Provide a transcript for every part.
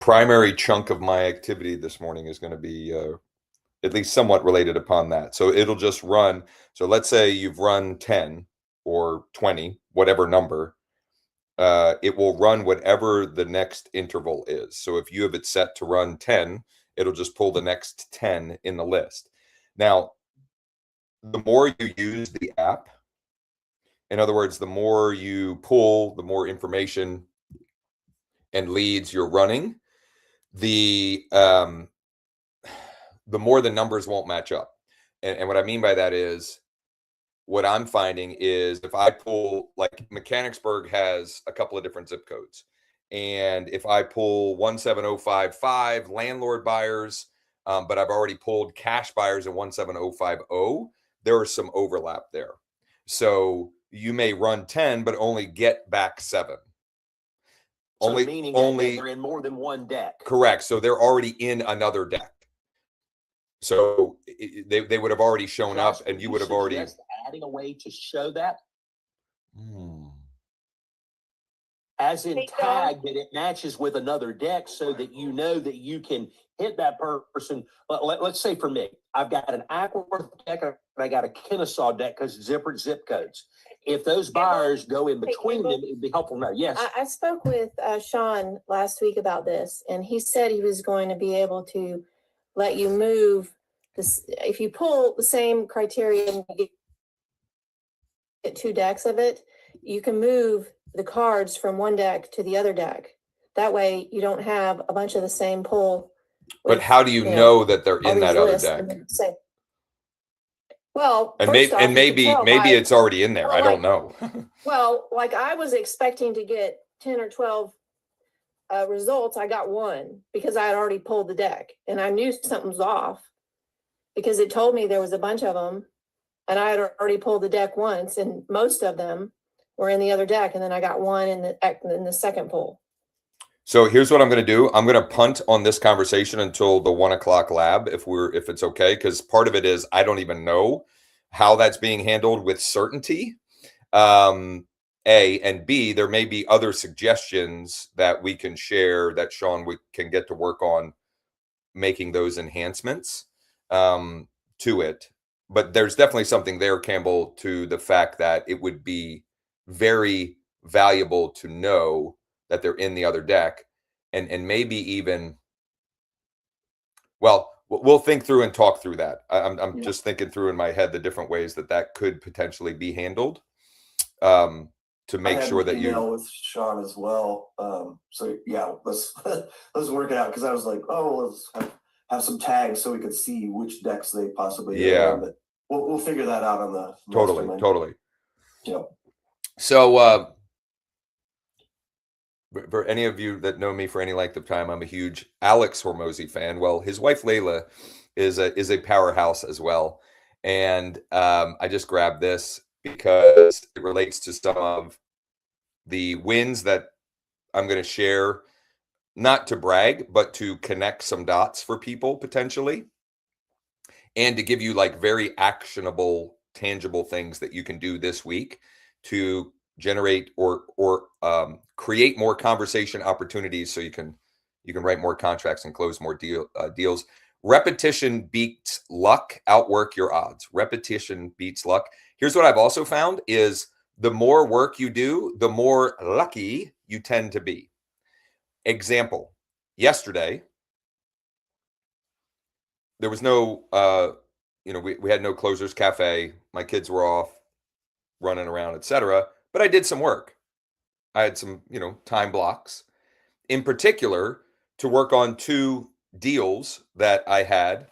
primary chunk of my activity this morning is going to be at least somewhat related upon that. So it'll just run. So let's say you've run 10 or 20, whatever number. It will run whatever the next interval is. So if you have it set to run 10, it'll just pull the next 10 in the list. Now, the more you use the app, in other words, the more you pull, the more information and leads you're running, the more the numbers won't match up. And what I mean by that is, what I'm finding is if I pull, like Mechanicsburg has a couple of different zip codes. And if I pull 17055 landlord buyers, but I've already pulled cash buyers in 17050, there is some overlap there. So you may run 10, but only get back 7. So meaning they're in more than one deck. Correct. So they're already in another deck. So they would have already shown up, and you would have already adding a way to show that. As in tag that it matches with another deck, so that you know that you can hit that person. Let's say for me, I've got an Ackworth deck and I got a Kennesaw deck because different zip codes. If those buyers go in between them, it'd be helpful to know. Yes. I spoke with Sean last week about this, and he said he was going to be able to let you move this. If you pull the same criteria and you get 2 decks of it, you can move the cards from one deck to the other deck. That way you don't have a bunch of the same pull. But how do you know that they're in that other deck? Well, and maybe it's already in there. I don't know. Well, like I was expecting to get 10 or 12 results. I got 1 because I had already pulled the deck, and I knew something was off because it told me there was a bunch of them, and I had already pulled the deck once, and most of them were in the other deck, and then I got 1 in the second pull. So here's what I'm going to do. I'm going to punt on this conversation until the 1 o'clock lab, if it's okay, because part of it is I don't even know how that's being handled with certainty. A, and B, there may be other suggestions that we can share that Sean can get to work on making those enhancements to it. But there's definitely something there, Campbell, to the fact that it would be very valuable to know that they're in the other deck, and maybe even, well, we'll think through and talk through that. I'm just thinking through in my head the different ways that could potentially be handled to make sure that you with Sean as well. So yeah, let's work it out, because I was like, let's have some tags so we could see which decks they possibly are. But we'll figure that out on the totally. Yeah. So for any of you that know me for any length of time, I'm a huge Alex Hormozy fan. Well, his wife Layla is a powerhouse as well, and I just grabbed this because it relates to some of the wins that I'm going to share, not to brag, but to connect some dots for people potentially, and to give you like very actionable, tangible things that you can do this week to generate or create more conversation opportunities, so you can write more contracts and close more deals. Repetition beats luck. Outwork your odds. Repetition beats luck. Here's what I've also found is the more work you do, the more lucky you tend to be. Example, yesterday, there was no, we had no closers cafe. My kids were off running around, etc. But I did some work. I had some, time blocks, in particular, to work on 2 deals that I had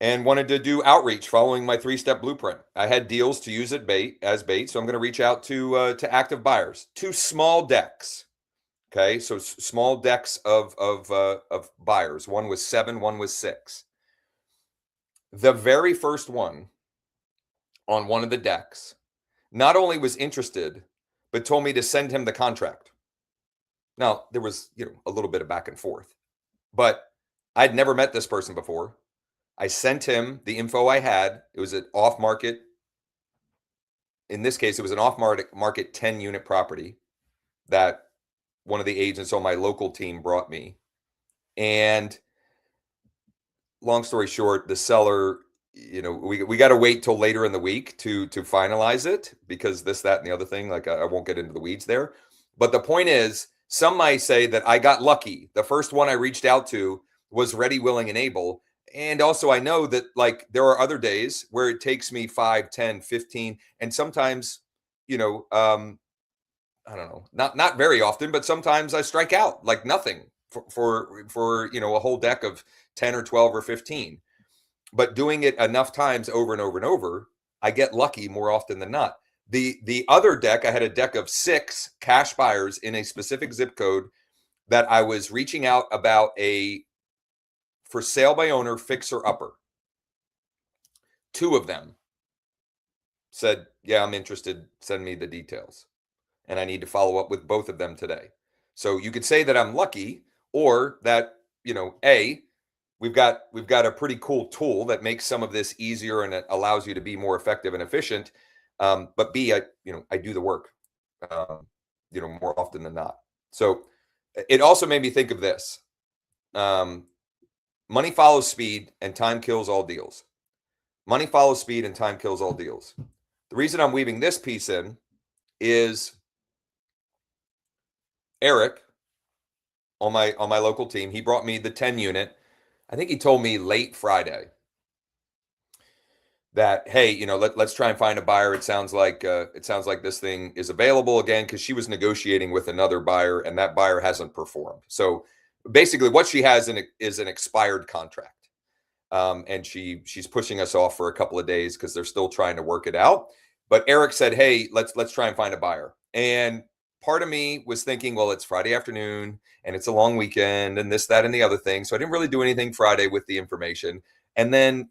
and wanted to do outreach following my 3-step blueprint. I had deals to use as bait, so I'm going to reach out to active buyers. 2 small decks. Okay, so small decks of buyers. One was 7, one was 6. The very first one on one of the decks not only was interested, but told me to send him the contract. Now, there was, a little bit of back and forth, but I'd never met this person before. I sent him the info I had. It was an off-market. In this case, it was an off-market 10-unit property that one of the agents on my local team brought me. And long story short, the seller, we got to wait till later in the week to finalize it, because this, that, and the other thing, like I won't get into the weeds there. But the point is, some might say that I got lucky. The first one I reached out to was ready, willing, and able. And also I know that like there are other days where it takes me 5, 10, 15, and sometimes, I don't know, not very often, but sometimes I strike out like nothing for a whole deck of 10 or 12 or 15. But doing it enough times over and over and over, I get lucky more often than not. The other deck, I had a deck of 6 cash buyers in a specific zip code that I was reaching out about a for sale by owner fixer upper. 2 of them said, yeah, I'm interested. Send me the details. And I need to follow up with both of them today. So you could say that I'm lucky, or that, A, we've got a pretty cool tool that makes some of this easier and it allows you to be more effective and efficient. But B, I do the work, more often than not. So it also made me think of this. Money follows speed and time kills all deals. Money follows speed and time kills all deals. The reason I'm weaving this piece in is Eric on my local team. He brought me the 10 unit. I think he told me late Friday that, hey, let's try and find a buyer. It sounds like this thing is available again, because she was negotiating with another buyer and that buyer hasn't performed. So basically what she has is an expired contract. And she's pushing us off for a couple of days because they're still trying to work it out. But Eric said, hey, let's try and find a buyer. And part of me was thinking, well, it's Friday afternoon and it's a long weekend and this, that, and the other thing. So I didn't really do anything Friday with the information. And then,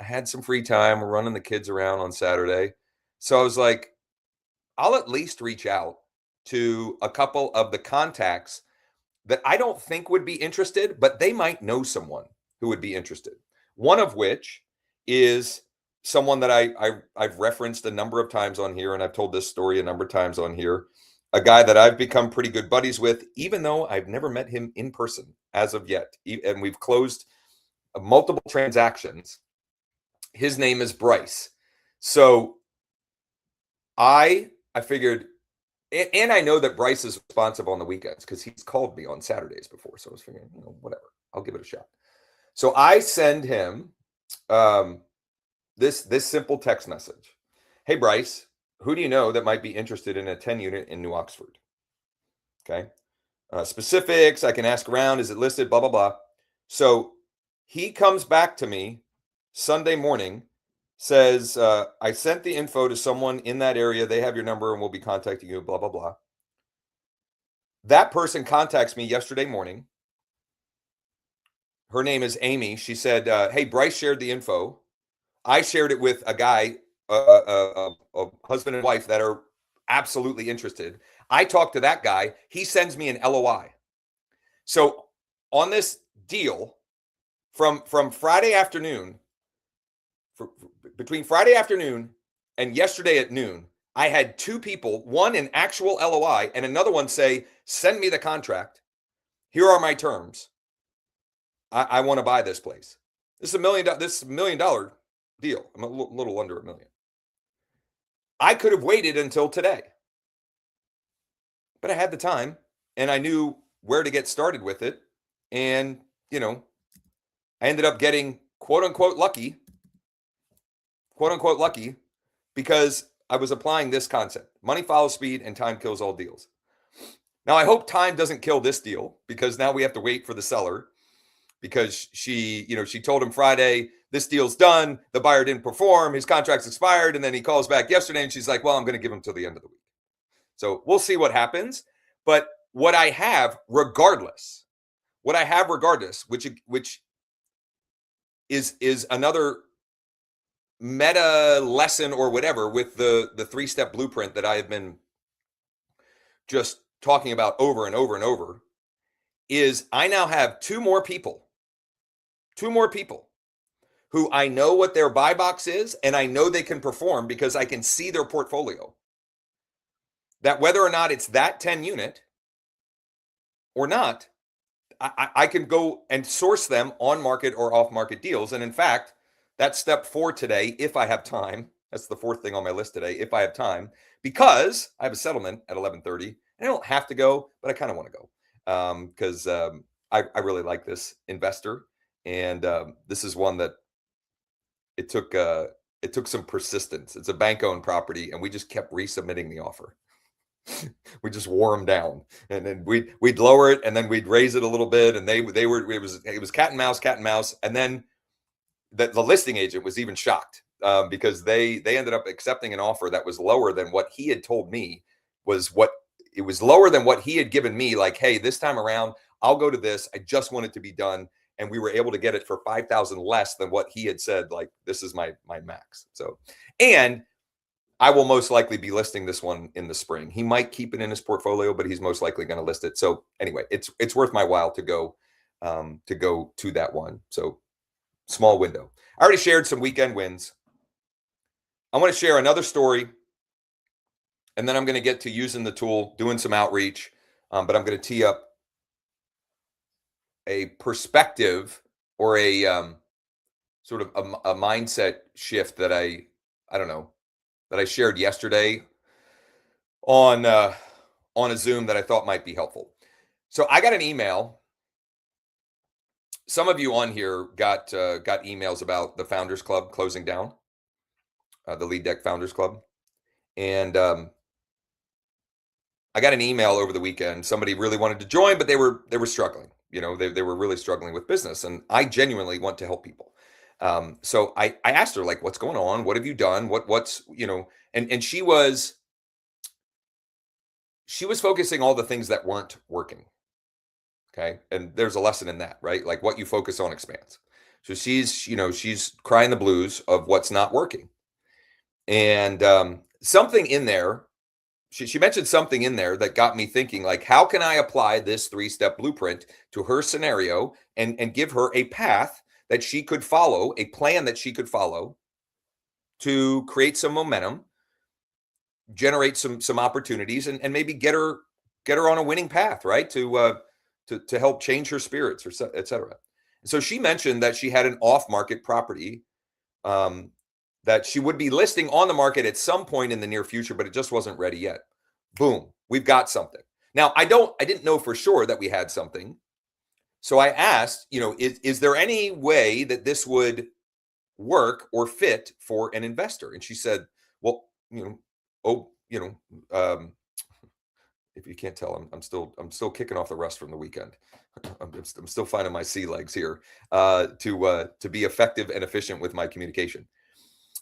I had some free time. We're running the kids around on Saturday. So I was like, I'll at least reach out to a couple of the contacts that I don't think would be interested, but they might know someone who would be interested. One of which is someone that I've referenced a number of times on here, and I've told this story a number of times on here. A guy that I've become pretty good buddies with, even though I've never met him in person as of yet. And we've closed multiple transactions. His name is Bryce. So I figured, and I know that Bryce is responsive on the weekends because he's called me on Saturdays before. So I was figuring, whatever, I'll give it a shot. So I send him this simple text message. Hey, Bryce, who do you know that might be interested in a 10 unit in New Oxford? Okay. Specifics, I can ask around. Is it listed? Blah, blah, blah. So he comes back to me Sunday morning, says, I sent the info to someone in that area. They have your number and will be contacting you, blah, blah, blah. That person contacts me yesterday morning. Her name is Amy. She said, hey, Bryce shared the info. I shared it with a guy, a husband and wife that are absolutely interested. I talked to that guy. He sends me an LOI. So on this deal from Friday afternoon, between Friday afternoon and yesterday at noon, I had 2 people, one an actual LOI and another one say, send me the contract. Here are my terms. I want to buy this place. This is $1 million deal. I'm a little under $1 million. I could have waited until today, but I had the time and I knew where to get started with it. And, I ended up getting quote unquote lucky, because I was applying this concept. Money follows speed and time kills all deals. Now, I hope time doesn't kill this deal, because now we have to wait for the seller, because she told him Friday, this deal's done. The buyer didn't perform. His contract's expired. And then he calls back yesterday and she's like, well, I'm going to give him till the end of the week. So we'll see what happens. But what I have regardless, which is another meta lesson or whatever with the 3-step blueprint that I have been just talking about over and over and over, is I now have 2 more people who I know what their buy box is, and I know they can perform because I can see their portfolio. That whether or not it's that 10 unit or not, I can go and source them on market or off market deals. And in fact, that's step 4 today, if I have time. That's the 4th thing on my list today, if I have time, because I have a settlement at 11:30. I don't have to go, but I kind of want to go because I really like this investor, and this is one that it took some persistence. It's a bank-owned property, and we just kept resubmitting the offer. We just wore them down, and then we'd lower it, and then we'd raise it a little bit, and it was cat and mouse, and then the listing agent was even shocked because they ended up accepting an offer that was lower than what he had told me it was lower than what he had given me. Like, hey, this time around, I'll go to this. I just want it to be done. And we were able to get it for $5,000 less than what he had said. Like, this is my max. So, and I will most likely be listing this one in the spring. He might keep it in his portfolio, but he's most likely going to list it. So anyway, it's worth my while to go to that one. So small window. I already shared some weekend wins. I want to share another story, and then I'm going to get to using the tool, doing some outreach, but I'm going to tee up a perspective or a sort of a mindset shift that I don't know, that I shared yesterday on a Zoom that I thought might be helpful. So I got an email. Some of you on here got emails about the Founders Club closing down, the Lead Deck Founders Club, and I got an email over the weekend. Somebody really wanted to join, but they were struggling. You know, they were really struggling with business, and I genuinely want to help people. So I asked her, like, what's going on? What have you done? What's, you know, and she was focusing all the things that weren't working. Okay. And there's a lesson in that, right? Like, what you focus on expands. So she's crying the blues of what's not working. And something in there, she mentioned something in there that got me thinking, like, how can I apply this 3-step blueprint to her scenario and give her a path that she could follow, a plan that she could follow to create some momentum, generate some opportunities, and maybe get her on a winning path, right? To help change her spirits, or et cetera. So she mentioned that she had an off-market property that she would be listing on the market at some point in the near future, but it just wasn't ready yet. Boom, we've got something. Now, I didn't know for sure that we had something. So I asked, is there any way that this would work or fit for an investor? And she said, well, if you can't tell, I'm still kicking off the rust from the weekend. I'm still finding my sea legs here to be effective and efficient with my communication.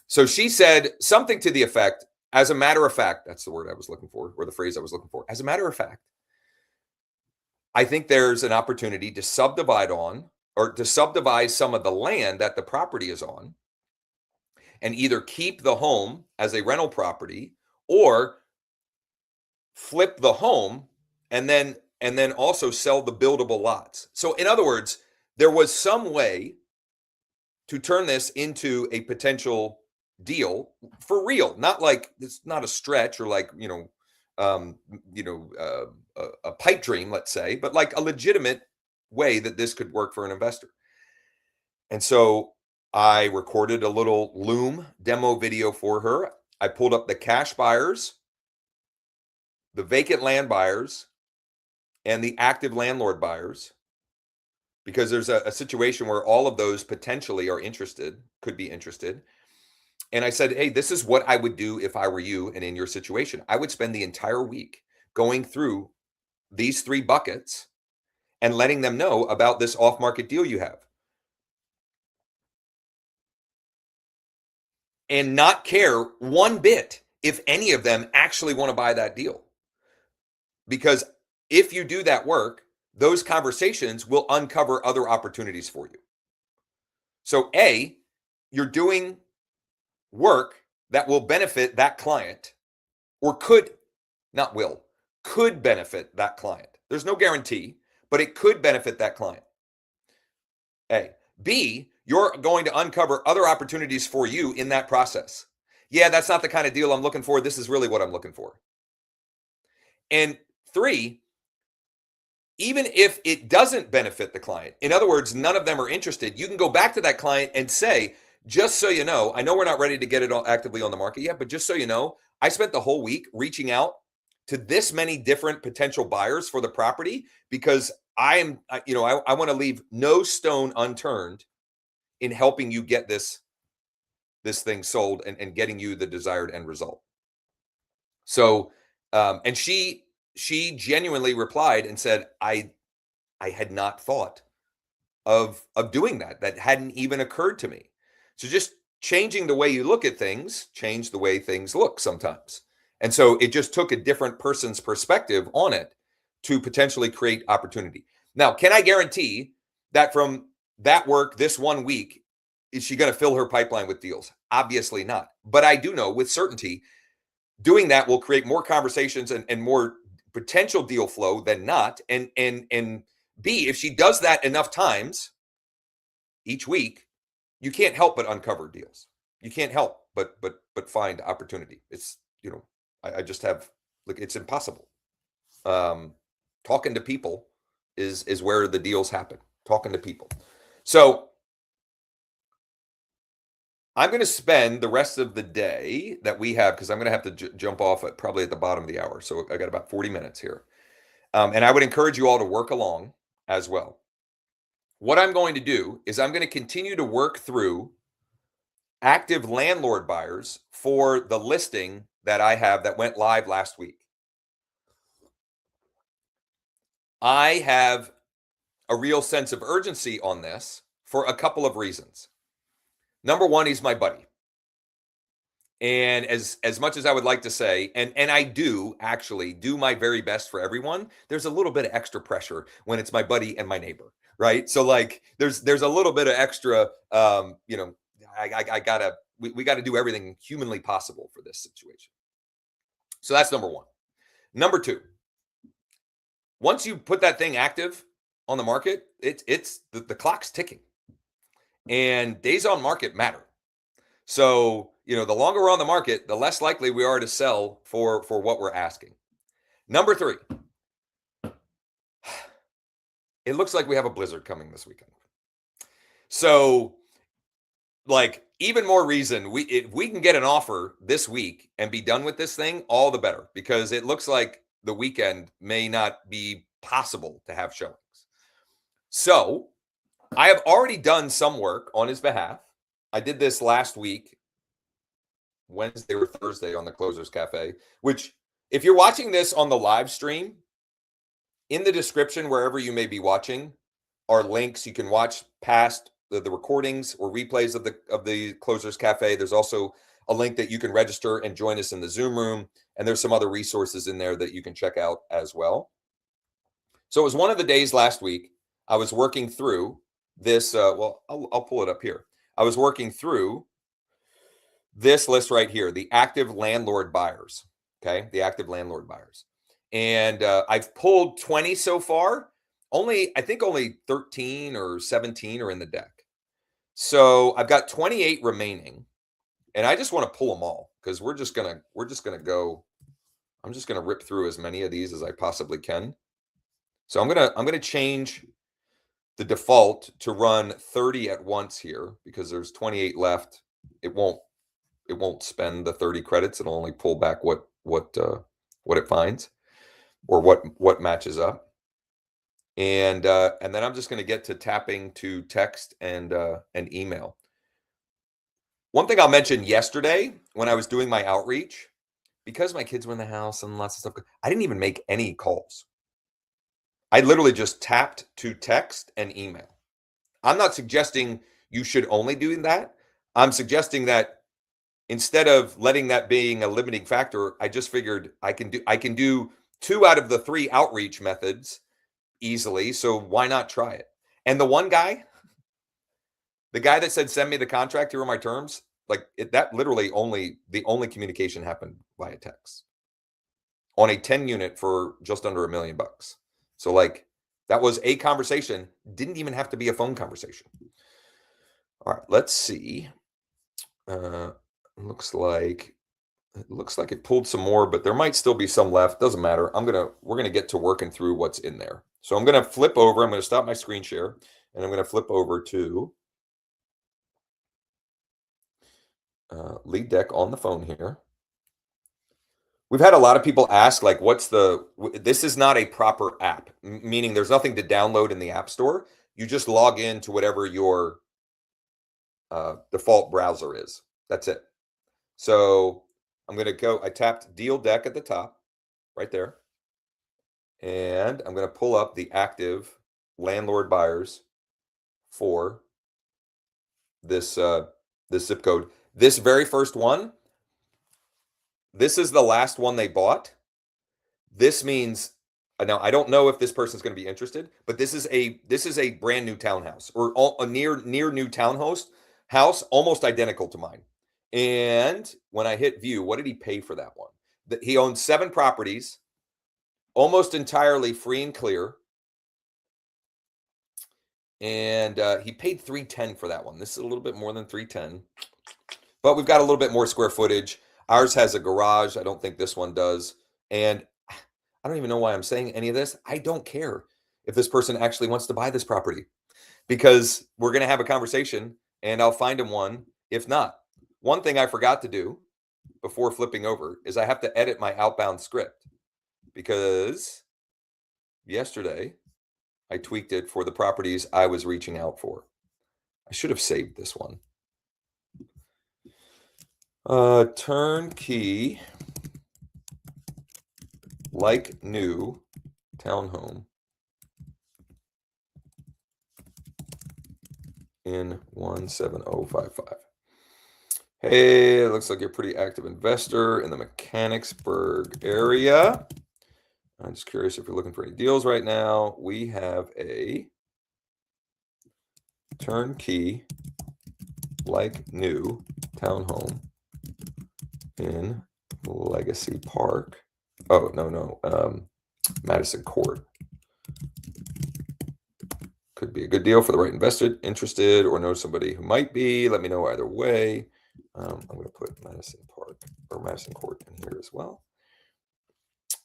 So she said something to the effect, as a matter of fact, that's the word I was looking for, or the phrase I was looking for. As a matter of fact, I think there's an opportunity to subdivide some of the land that the property is on, and either keep the home as a rental property or flip the home and then also sell the buildable lots. So in other words, there was some way to turn this into a potential deal for real, not like, it's not a stretch or like, a pipe dream, let's say, but like a legitimate way that this could work for an investor. And so I recorded a little Loom demo video for her. I pulled up the cash buyers, the vacant land buyers, and the active landlord buyers, because there's a situation where all of those potentially could be interested. And I said, hey, this is what I would do if I were you and in your situation. I would spend the entire week going through these 3 buckets and letting them know about this off-market deal you have. And not care one bit if any of them actually want to buy that deal. Because if you do that work, those conversations will uncover other opportunities for you. So A, you're doing work that will benefit that client, or could benefit that client. There's no guarantee, but it could benefit that client. A. B, you're going to uncover other opportunities for you in that process. Yeah, that's not the kind of deal I'm looking for. This is really what I'm looking for. And 3, even if it doesn't benefit the client, in other words, none of them are interested, you can go back to that client and say, just so you know, I know we're not ready to get it all actively on the market yet, but just so you know, I spent the whole week reaching out to this many different potential buyers for the property because I want to leave no stone unturned in helping you get this thing sold and getting you the desired end result. So, and she genuinely replied and said, I had not thought of doing that. That hadn't even occurred to me. So just changing the way you look at things, change the way things look sometimes. And so it just took a different person's perspective on it to potentially create opportunity. Now, can I guarantee that from that work this 1 week, is she going to fill her pipeline with deals? Obviously not. But I do know with certainty, doing that will create more conversations and more potential deal flow than not. And B, if she does that enough times each week, you can't help but uncover deals. You can't help but find opportunity. It's, I just have, like, it's impossible. Talking to people is where the deals happen. Talking to people. So I'm going to spend the rest of the day that we have, because I'm going to have to jump off probably at the bottom of the hour. So I got about 40 minutes here. And I would encourage you all to work along as well. What I'm going to do is I'm going to continue to work through active landlord buyers for the listing that I have that went live last week. I have a real sense of urgency on this for a couple of reasons. Number one, he's my buddy. And as much as I would like to say, and I do actually do my very best for everyone, there's a little bit of extra pressure when it's my buddy and my neighbor, right? So like there's a little bit of extra, we got to do everything humanly possible for this situation. So that's number one. Number two, once you put that thing active on the market, it's the clock's ticking, and days on market matter. So, the longer we're on the market, the less likely we are to sell for what we're asking. Number three, it looks like we have a blizzard coming this weekend. So, like, even more reason, if we can get an offer this week and be done with this thing, all the better, because it looks like the weekend may not be possible to have showings. So, I have already done some work on his behalf. I did this last week, Wednesday or Thursday, on the Closers Cafe, which, if you're watching this on the live stream, in the description, wherever you may be watching, are links. You can watch past the recordings or replays of the Closers Cafe. There's also a link that you can register and join us in the Zoom room. And there's some other resources in there that you can check out as well. So it was one of the days last week. I was working through this. I'll pull it up here. I was working through this list right here, the active landlord buyers. Okay, the active landlord buyers. And I've pulled 20 so far. I think only 13 or 17 are in the deck. So I've got 28 remaining, and I just want to pull them all because we're just gonna go. I'm just gonna rip through as many of these as I possibly can. So I'm gonna change the default to run 30 at once here because there's 28 left. It won't spend the 30 credits. It'll only pull back what it finds or what matches up. And then I'm just going to get to tapping to text and email. One thing I'll mention, yesterday when I was doing my outreach, because my kids were in the house and lots of stuff, I didn't even make any calls. I literally just tapped to text and email. I'm not suggesting you should only do that. I'm suggesting that instead of letting that being a limiting factor, I just figured I can do 2 out of the 3 outreach methods easily. So why not try it? And the one guy, the guy that said, send me the contract, here are my terms, that literally the only communication happened via text on a 10 unit for just under $1 million. So that was a conversation, didn't even have to be a phone conversation. All right, let's see. Looks like It looks like it pulled some more, but there might still be some left. Doesn't matter. We're gonna get to working through what's in there. So I'm gonna flip over. I'm gonna stop my screen share, and I'm gonna flip over to lead deck on the phone here. We've had a lot of people ask, like, this is not a proper app, meaning there's nothing to download in the App Store. You just log in to whatever your default browser is. That's it. So I'm going to go, I tapped Deal Deck at the top, right there. And I'm going to pull up the active landlord buyers for this, this zip code. This very first one, this is the last one they bought. This means, now I don't know if this person's going to be interested, but this is a brand new townhouse, or a near new townhouse, almost identical to mine. And when I hit view, what did he pay for that one? He owns 7 properties, almost entirely free and clear. And he paid $310 for that one. This is a little bit more than $310, but we've got a little bit more square footage. Ours has a garage. I don't think this one does. And I don't even know why I'm saying any of this. I don't care if this person actually wants to buy this property, because we're going to have a conversation and I'll find him one. If not, one thing I forgot to do before flipping over is I have to edit my outbound script, because yesterday I tweaked it for the properties I was reaching out for. I should have saved this one. Turnkey, like new townhome in 17055. Hey, it looks like you're a pretty active investor in the Mechanicsburg area. I'm just curious if you're looking for any deals right now. We have a turnkey, like new townhome in Legacy Park. Oh, no. Madison Court. Could be a good deal for the right investor interested, or know somebody who might be. Let me know either way. I'm going to put Madison Park or Madison Court in here as well.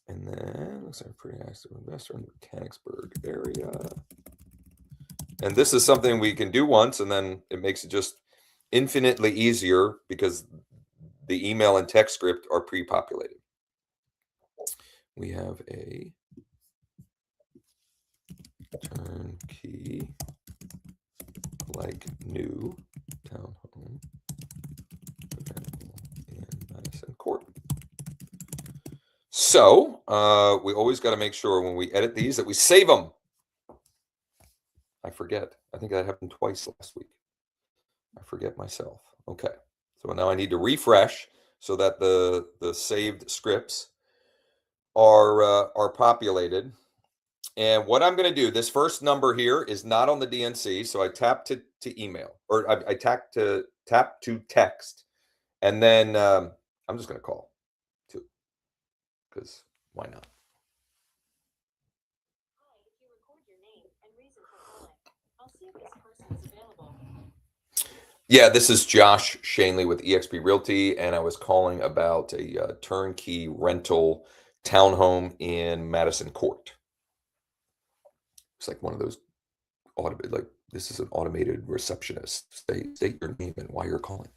And then looks like a pretty active investor in the Mechanicsburg area. And this is something we can do once, and then it makes it just infinitely easier because the email and text script are pre-populated. We have a turnkey, like new townhome in Madison Court. So we always got to make sure when we edit these that we save them. I forget. I think that happened twice last week. I forget myself. Okay. So now I need to refresh so that the saved scripts are populated. And what I'm going to do, this first number here is not on the DNC, so I tap to email, or I tap to text, and then I'm just going to call too, because why not? Hi, if you record your name and reason for calling, I'll see if this person is available. Yeah, this is Josh Shanley with eXp Realty, and I was calling about a turnkey rental townhome in Madison Court. It's like one of those automated, like, this is an automated receptionist. State your name and why you're calling.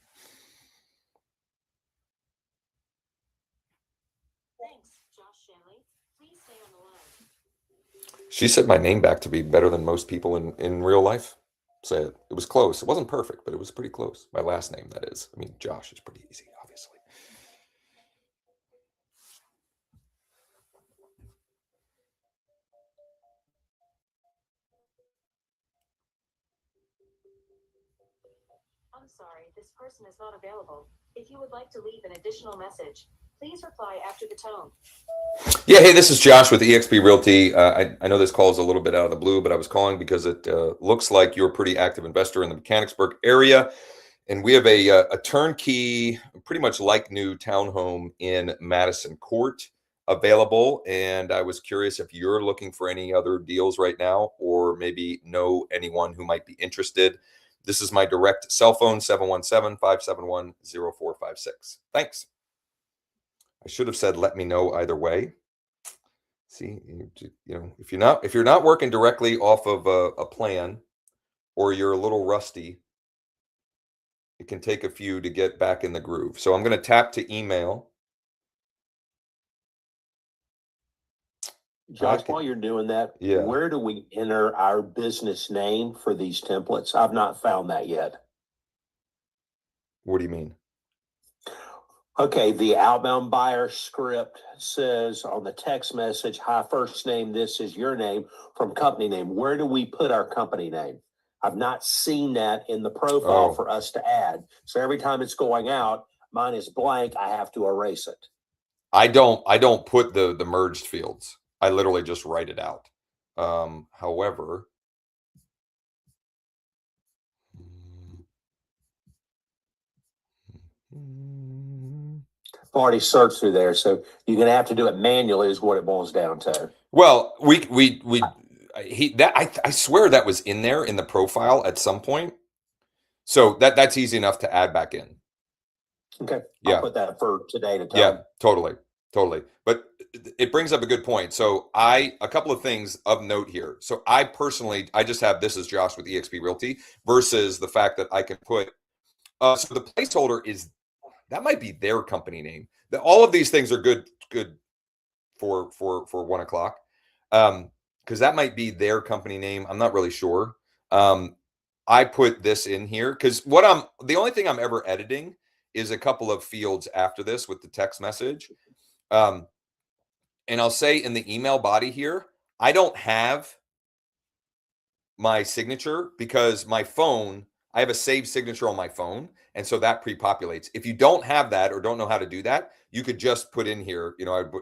Thanks, Josh Shanley. Please stay on the line. She said my name back to be better than most people in real life. Say it. It was close. It wasn't perfect, but it was pretty close. My last name, that is. I mean, Josh is pretty easy, obviously. I'm sorry, this person is not available. If you would like to leave an additional message, please reply after the tone. Yeah, hey, this is Josh with eXp Realty. I know this call is a little bit out of the blue, but I was calling because it looks like you're a pretty active investor in the Mechanicsburg area. And we have a turnkey, pretty much like new townhome in Madison Court available. And I was curious if you're looking for any other deals right now, or maybe know anyone who might be interested. This is my direct cell phone, 717-571-0456. Thanks. I should have said, let me know either way. See, if you're not working directly off of a plan, or you're a little rusty, it can take a few to get back in the groove. So I'm going to tap to email. Josh, while you're doing that, yeah. Where do we enter our business name for these templates? I've not found that yet. What do you mean? Okay, the outbound buyer script says on the text message, hi, first name, this is your name, from company name. Where do we put our company name? I've not seen that in the profile for us to add. So every time it's going out, mine is blank. I have to erase it. I don't put the merged fields. I literally just write it out. However, I've already searched through there, so you're going to have to do it manually is what it boils down to. well, I swear that was in there in the profile at some point. So that's easy enough to add back in. Okay. Yeah. I'll put that for today to tell. Yeah, totally. But it brings up a good point. So a couple of things of note here. So I just have this as Josh with eXp Realty versus the fact that I can put, so the placeholder that might be their company name. All of these things are good for 1 o'clock. Because that might be their company name. I'm not really sure. I put this in here because the only thing I'm ever editing is a couple of fields after this with the text message. And I'll say in the email body here, I don't have my signature because my phone, I have a saved signature on my phone. And so that pre-populates. If you don't have that or don't know how to do that, you could just put in here,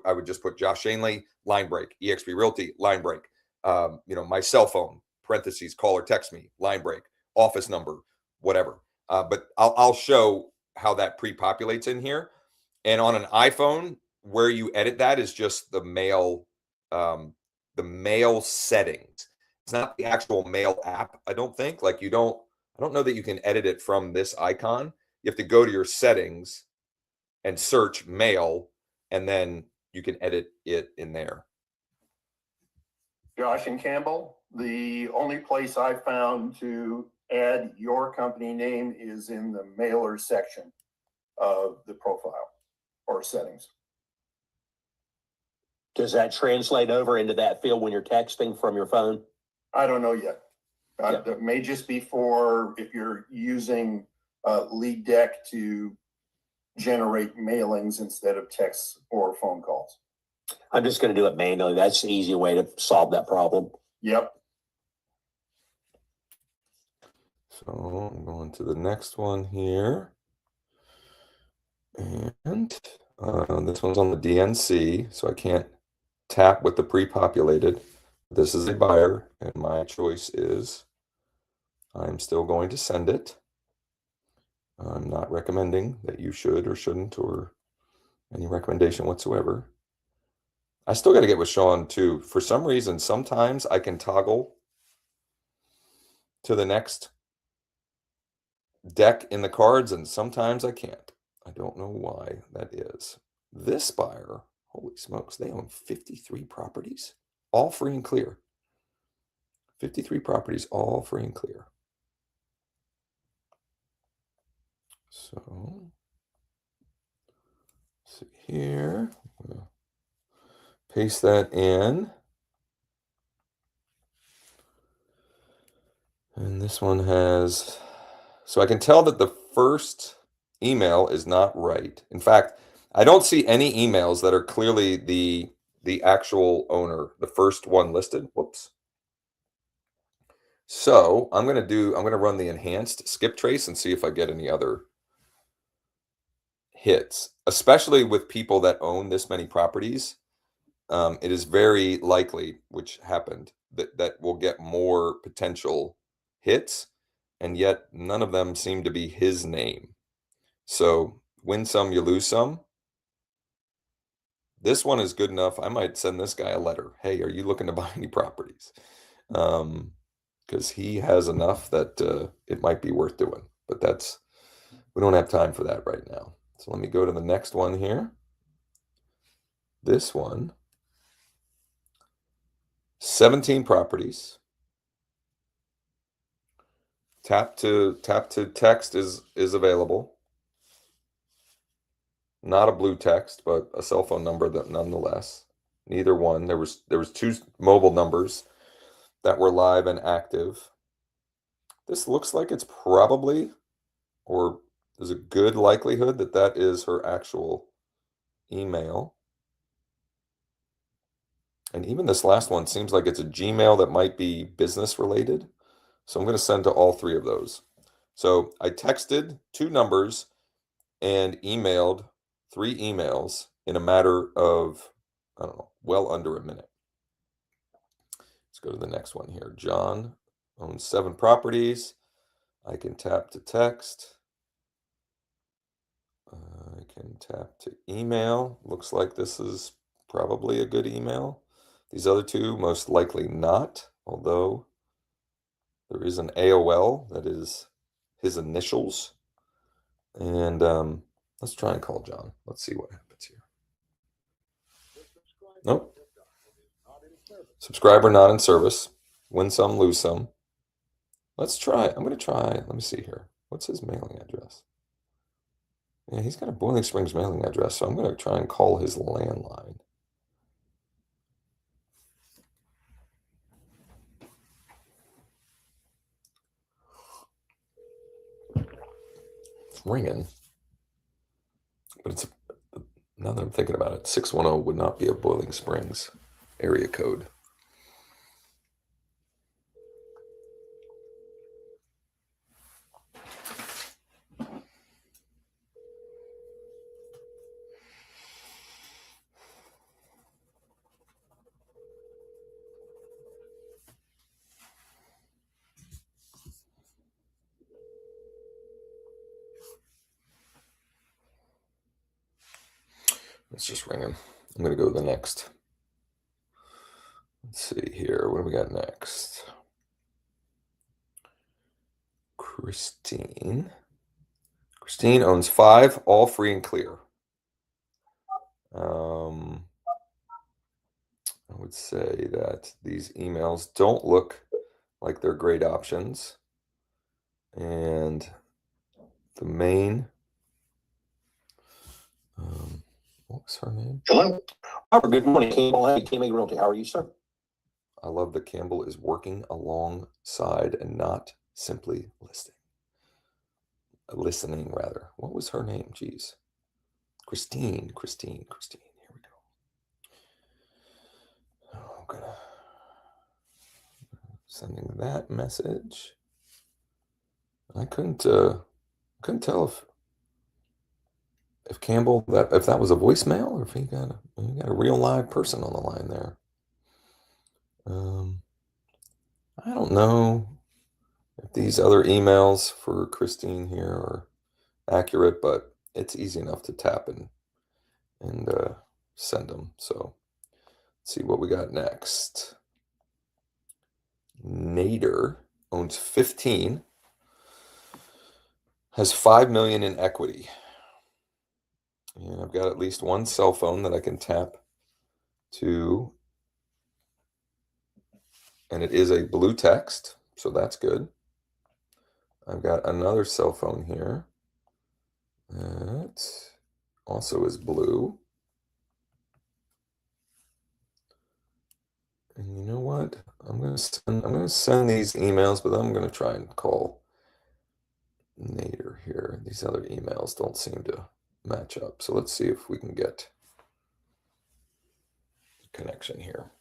I would just put Josh Shanley, line break, eXp Realty, line break, my cell phone, parentheses, call or text me, line break, office number, whatever. But I'll show how that pre-populates in here. And on an iPhone, where you edit that is just the mail settings. It's not the actual mail app, I don't think. I don't know that you can edit it from this icon. You have to go to your settings and search mail, and then you can edit it in there. Josh and Campbell, the only place I found to add your company name is in the mailer section of the profile or settings. Does that translate over into that field when you're texting from your phone? I don't know yet. That may just be for if you're using Lead Deck to generate mailings instead of texts or phone calls. I'm just going to do it manually. That's the easy way to solve that problem. Yep. So I'm going to the next one here. And this one's on the DNC, so I can't tap with the pre-populated. This is a buyer, and my choice is I'm still going to send it. I'm not recommending that you should or shouldn't or any recommendation whatsoever. I still got to get with Sean too. For some reason, sometimes I can toggle to the next deck in the cards, and sometimes I can't. I don't know why that is. This buyer, holy smokes, they own 53 properties, all free and clear. 53 properties, all free and clear. So, let's see here. Paste that in. And this one has, so I can tell that the first email is not right. In fact, I don't see any emails that are clearly the actual owner, the first one listed. Whoops. So I'm going to run the enhanced skip trace and see if I get any other hits, especially with people that own this many properties. It is very likely, which happened, that we'll get more potential hits, and yet none of them seem to be his name. So win some, you lose some. This one is good enough. I might send this guy a letter. Hey, are you looking to buy any properties? Because he has enough that it might be worth doing. But we don't have time for that right now. So let me go to the next one here. This one, 17 properties. Tap to text is available. Not a blue text, but a cell phone number that nonetheless. Neither one. There was 2 mobile numbers that were live and active. This looks like it's probably, or there's a good likelihood that that is her actual email. And even this last one seems like it's a Gmail that might be business related. So I'm going to send to all 3 of those. So I texted 2 numbers and emailed 3 emails in a matter of, I don't know, well under a minute. Let's go to the next one here. John owns 7 properties. I can tap to text. I can tap to email. Looks like this is probably a good email. These other 2, most likely not, although there is an AOL that is his initials. And let's try and call John. Let's see what happens here. Nope. Subscriber not in service. Win some, lose some. Let's try. I'm going to try. Let me see here. What's his mailing address? Yeah, he's got a Boiling Springs mailing address, so I'm going to try and call his landline. It's ringing. But it's, now that I'm thinking about it, 610 would not be a Boiling Springs area code. It's just ringing. I'm going to go to the next. Let's see here. What do we got next? Christine. Christine owns 5, all free and clear. I would say that these emails don't look like they're great options. And the main, what was her name? Hello. Good morning, Campbell. Hey, Campbell Realty. How are you, sir? I love that Campbell is working alongside and not simply listening rather. What was her name? Jeez. Christine. Here we go. I'm gonna sending that message. I couldn't tell if Campbell if that was a voicemail or if he got a real live person on the line there. I don't know if these other emails for Christine here are accurate, but it's easy enough to tap and send them. So let's see what we got next. Nader owns 15, has 5 million in equity. And I've got at least one cell phone that I can tap to. And it is a blue text, so that's good. I've got another cell phone here that also is blue. And you know what? I'm gonna send these emails, but I'm gonna try and call Nader here. These other emails don't seem to match up. So let's see if we can get a connection here.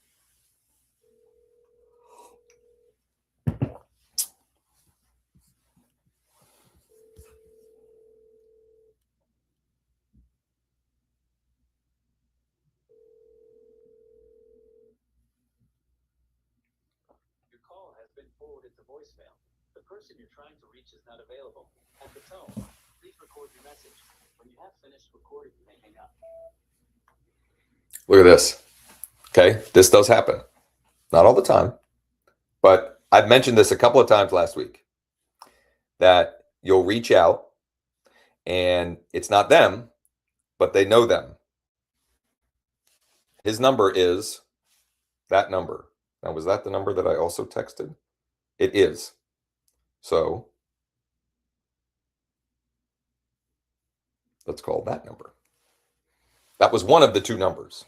Your call has been forwarded to voicemail. The person you're trying to reach is not available. At the tone, please record your message. When you have finished recording, you may hang up. Look at this. Okay, this does happen. Not all the time, but I've mentioned this a couple of times last week, that you'll reach out and it's not them, but they know them. His number is that number. Now, was that the number that I also texted? It is. So let's call that number. That was one of the two numbers.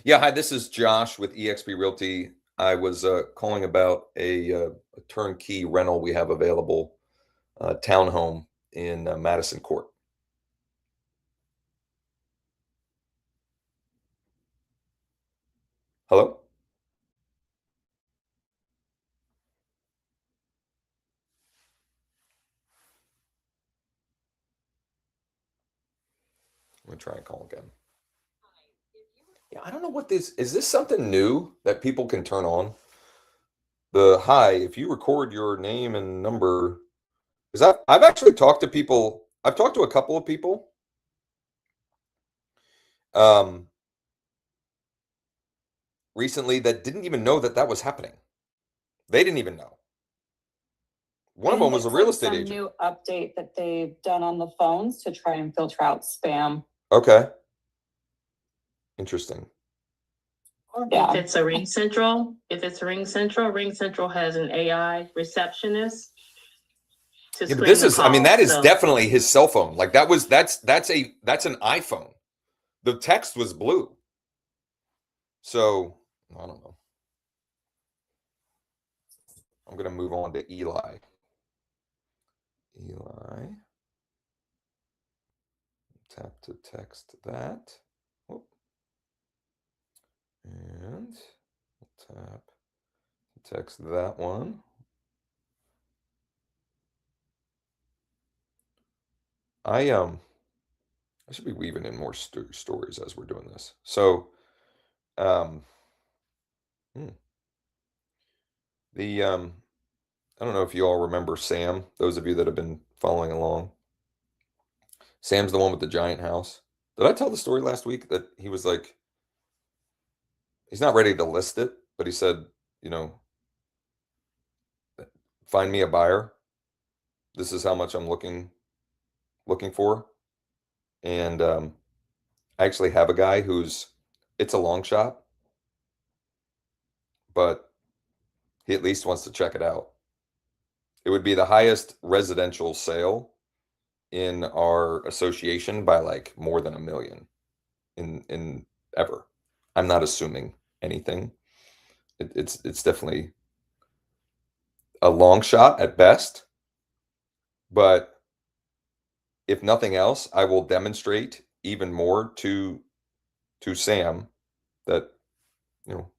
Yeah, hi, this is Josh with eXp Realty. I was calling about a turnkey rental we have available, townhome in Madison Court. Hello? I'm gonna try and call again. Yeah, I don't know what this is. This something new that people can turn on? The hi, if you record your name and number, because I've actually talked to people. I've talked to a couple of people. Recently that didn't even know that that was happening. They didn't even know. One of them was a real estate agent. New update that they've done on the phones to try and filter out spam. Okay. Interesting. Yeah. If it's a Ring Central, Ring Central has an AI receptionist. Yeah, but this is, I mean, that is definitely his cell phone. Like that's an iPhone. The text was blue. So I don't know. I'm gonna move on to Eli. Tap to text that. Oh. And tap to text that one. I should be weaving in more stories as we're doing this. So, I don't know if you all remember Sam, those of you that have been following along. Sam's the one with the giant house. Did I tell the story last week that he was like, he's not ready to list it, but he said, you know, find me a buyer. This is how much I'm looking for. And I actually have a guy it's a long shot, but he at least wants to check it out. It would be the highest residential sale in our association by like more than $1 million in ever. I'm not assuming anything. It's definitely a long shot at best, but if nothing else, I will demonstrate even more to Sam that, you know,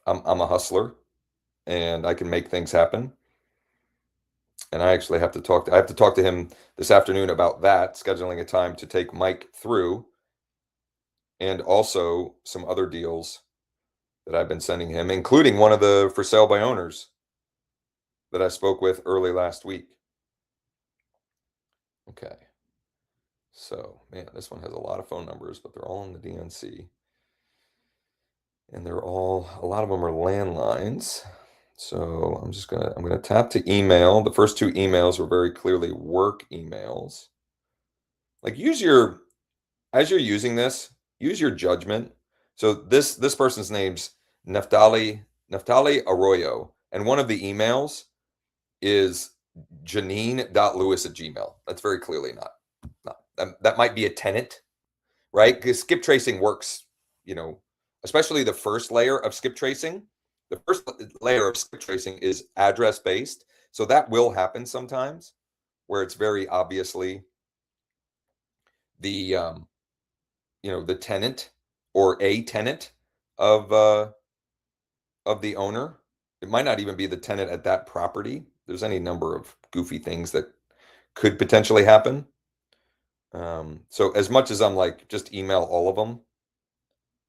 I'm a hustler and I can make things happen. And I actually have to talk to him this afternoon about that, scheduling a time to take Mike through, and also some other deals that I've been sending him, including one of the for sale by owners that I spoke with early last week. Okay. So, man, this one has a lot of phone numbers, but they're all in the DNC. And a lot of them are landlines. So I'm gonna tap to email. The first two emails were very clearly work emails. Like as you're using this, use your judgment. So this person's name's Neftali Arroyo, and one of the emails is janine.lewis@gmail. That's very clearly not that might be a tenant, right? Because skip tracing works, you know, especially the first layer of skip tracing. The first layer of skip tracing is address based. So that will happen sometimes where it's very obviously the, the tenant or a tenant of the owner. It might not even be the tenant at that property. There's any number of goofy things that could potentially happen. So as much as I'm like, just email all of them,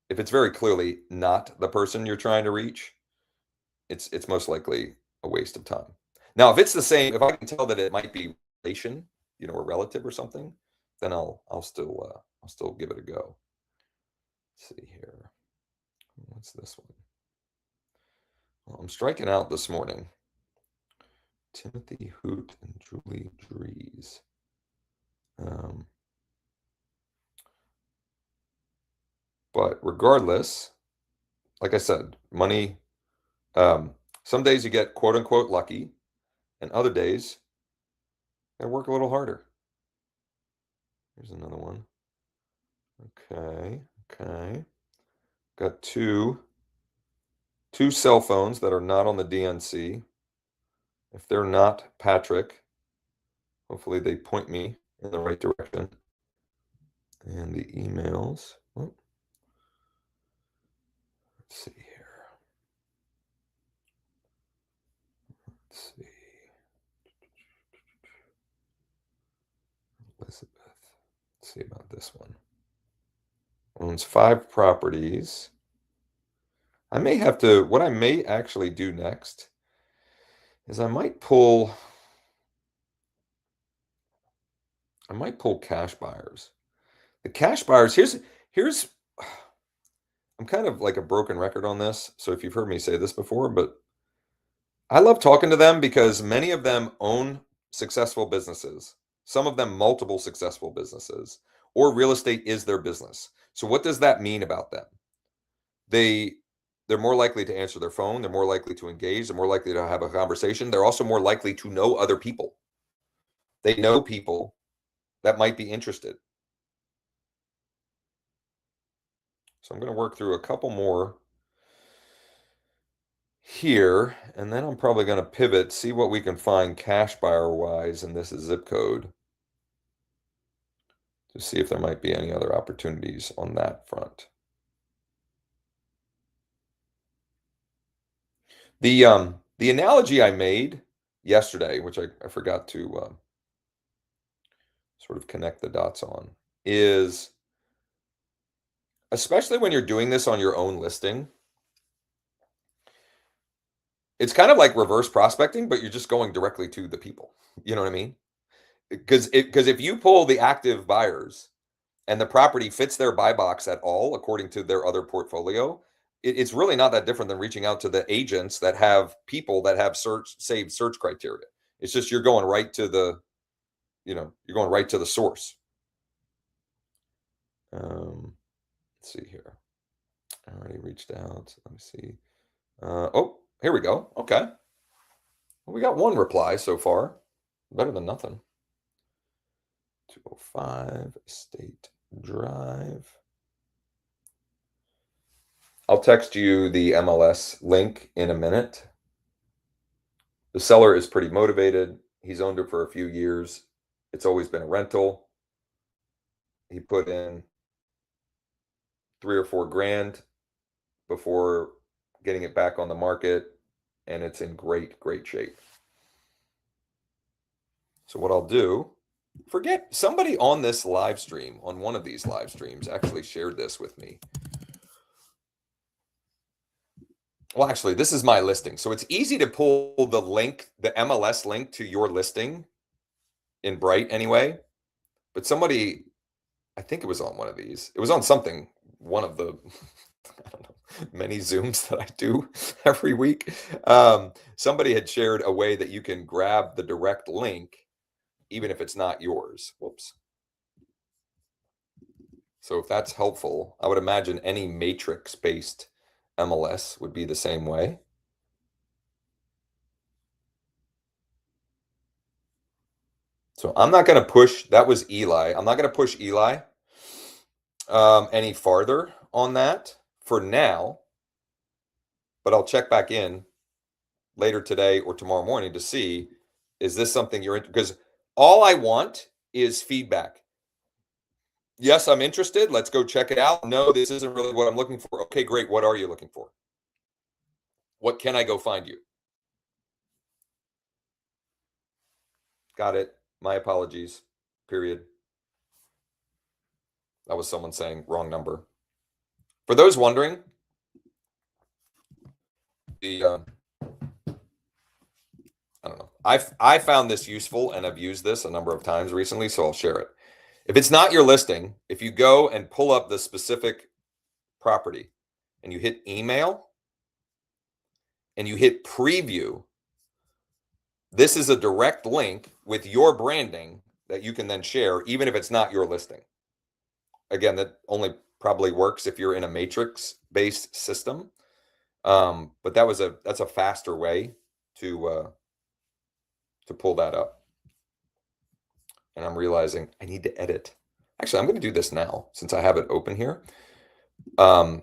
if it's very clearly not the person you're trying to reach, it's most likely a waste of time. Now, if it's the same, if I can tell that it might be relation, a relative or something, then I'll still give it a go. Let's see here. What's this one? Well, I'm striking out this morning. Timothy Hoot and Julie Dries. But regardless, like I said, money, some days you get quote unquote lucky, and other days I work a little harder. Here's another one. Okay. Got two cell phones that are not on the DNC. If they're not Patrick, hopefully they point me in the right direction. And the emails. Oh, let's see here. Let's see. Elizabeth. Let's see about this one. Owns 5 properties. I may have to, what I may actually do next is I might pull cash buyers. The cash buyers, here's I'm kind of like a broken record on this. So if you've heard me say this before, but I love talking to them because many of them own successful businesses, some of them multiple successful businesses, or real estate is their business. So what does that mean about them? They're more likely to answer their phone, they're more likely to engage, they're more likely to have a conversation. They're also more likely to know other people. They know people that might be interested. So I'm going to work through a couple more here, and then I'm probably going to pivot, see what we can find cash buyer wise in this zip code to see if there might be any other opportunities on that front. The analogy I made yesterday, which I forgot to sort of connect the dots on, is especially when you're doing this on your own listing, it's kind of like reverse prospecting, but you're just going directly to the people. You know what I mean? Because if you pull the active buyers and the property fits their buy box at all, according to their other portfolio, it's really not that different than reaching out to the agents that have people that have saved search criteria. It's just you're going right to the, you're going right to the source. Let's see here. I already reached out. Let me see. Oh, here we go. Okay. Well, we got one reply so far. Better than nothing. 205 State Drive. I'll text you the MLS link in a minute. The seller is pretty motivated. He's owned it for a few years. It's always been a rental. He put in $3 or $4 grand before getting it back on the market, and it's in great shape. So what I'll do, somebody on this live stream, on one of these live streams, actually shared this with me. Well, actually, this is my listing. So it's easy to pull the link, the MLS link to your listing in Bright anyway. But somebody, I think it was on one of these. It was on something, one of the, I don't know, many Zooms that I do every week. Somebody had shared a way that you can grab the direct link, even if it's not yours. Whoops. So if that's helpful, I would imagine any matrix-based MLS would be the same way. So I'm not going to push, that was Eli. I'm not going to push Eli any farther on that for now, but I'll check back in later today or tomorrow morning to see, is this something you're interested? Because all I want is feedback. Yes, I'm interested. Let's go check it out. No, this isn't really what I'm looking for. Okay, great. What are you looking for? What can I go find you? Got it. My apologies. Period. That was someone saying wrong number. For those wondering, I don't know. I found this useful and I've used this a number of times recently, so I'll share it. If it's not your listing, if you go and pull up the specific property and you hit email and you hit preview, this is a direct link with your branding that you can then share, even if it's not your listing. Again, that only probably works if you're in a matrix-based system. But that's a faster way to pull that up. And I'm realizing I need to edit. Actually, I'm going to do this now since I have it open here. When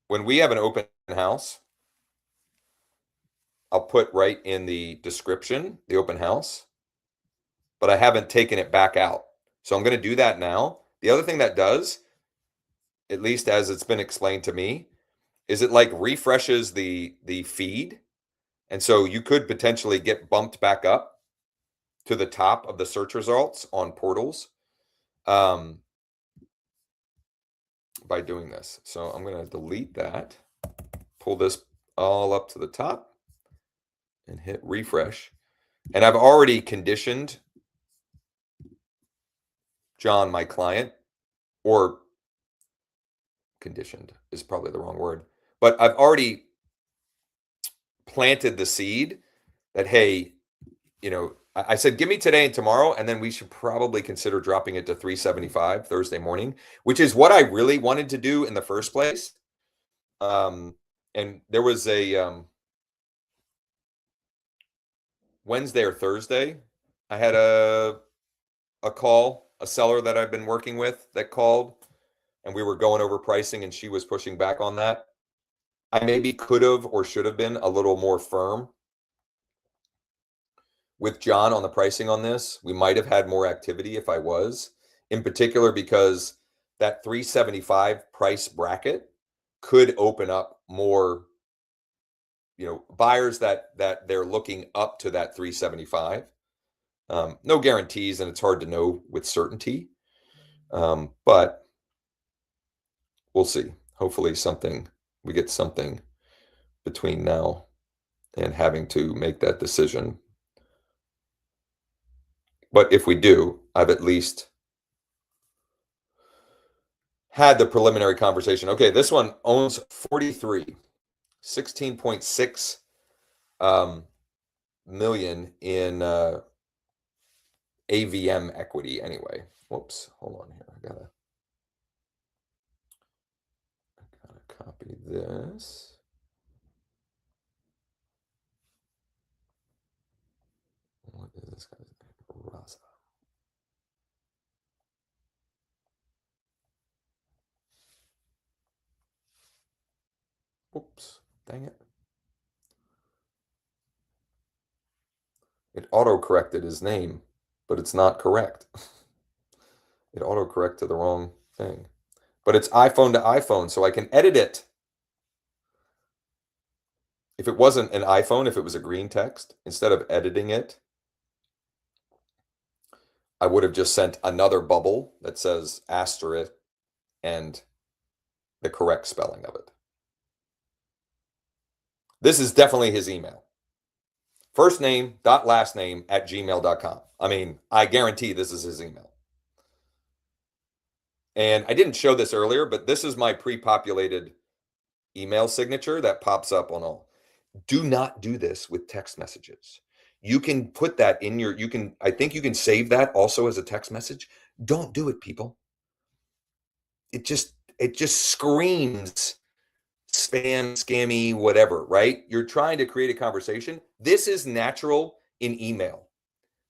we have an open house, I'll put right in the description, the open house, but I haven't taken it back out. So I'm going to do that now. The other thing that does, at least as it's been explained to me, is it like refreshes the feed. And so you could potentially get bumped back up to the top of the search results on portals by doing this. So I'm going to delete that, pull this all up to the top, and hit refresh. And I've already conditioned John, my client, or conditioned is probably the wrong word, but I've already planted the seed that, hey, I said, give me today and tomorrow, and then we should probably consider dropping it to 375 Thursday morning, which is what I really wanted to do in the first place. And there was a Wednesday or Thursday, I had a call, a seller that I've been working with that called, and we were going over pricing, and she was pushing back on that. I maybe could have or should have been a little more firm with John on the pricing on this. We might have had more activity if I was, in particular because that 375 price bracket could open up more, buyers that they're looking up to that 375. No guarantees, and it's hard to know with certainty. But we'll see. Hopefully we get something between now and having to make that decision. But if we do, I've at least had the preliminary conversation. Okay, this one owns 43, 16.6 million in AVM equity anyway. Whoops, hold on here. I gotta copy this. What is this guy's name? Raza. Oops, dang it. It auto-corrected his name, but it's not correct. It auto-corrected to the wrong thing. But it's iPhone to iPhone, so I can edit it. If it wasn't an iPhone, if it was a green text, instead of editing it, I would have just sent another bubble that says asterisk and the correct spelling of it. This is definitely his email. First name dot last name at gmail.com. I mean, I guarantee this is his email. And I didn't show this earlier, but this is my pre-populated email signature that pops up on all. Do not do this with text messages. You can put that in I think you can save that also as a text message. Don't do it, people. It just screams spam, scammy, whatever, right? You're trying to create a conversation. This is natural in email.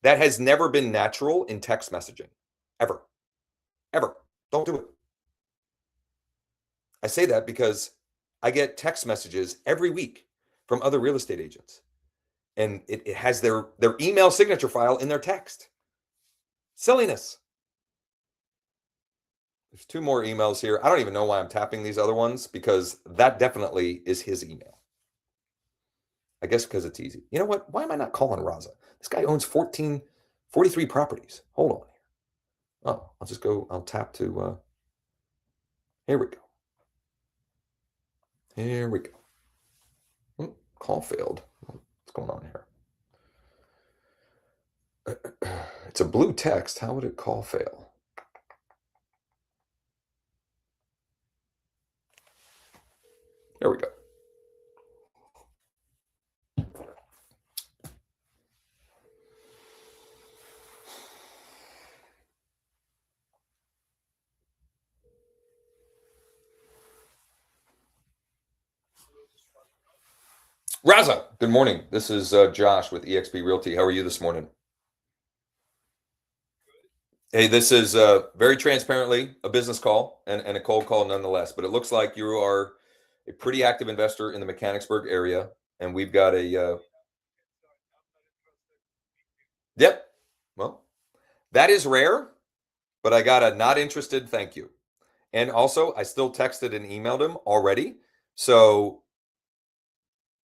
That has never been natural in text messaging, ever. Don't do it. I say that because I get text messages every week from other real estate agents, and it has their email signature file in their text. Silliness. There's 2 more emails here. I don't even know why I'm tapping these other ones, because that definitely is his email. I guess because it's easy. You know what? Why am I not calling Raza? This guy owns 43 properties. Hold on here. Oh, I'll tap to, here we go. Here we go. Call failed. What's going on here? It's a blue text. How would it call fail? There we go. Raza, good morning. This is Josh with eXp Realty. How are you this morning? Hey, this is very transparently a business call and a cold call nonetheless, but it looks like you are a pretty active investor in the Mechanicsburg area, and we've got a yep. Well, that is rare, but I got a not interested thank you. And also, I still texted and emailed him already. So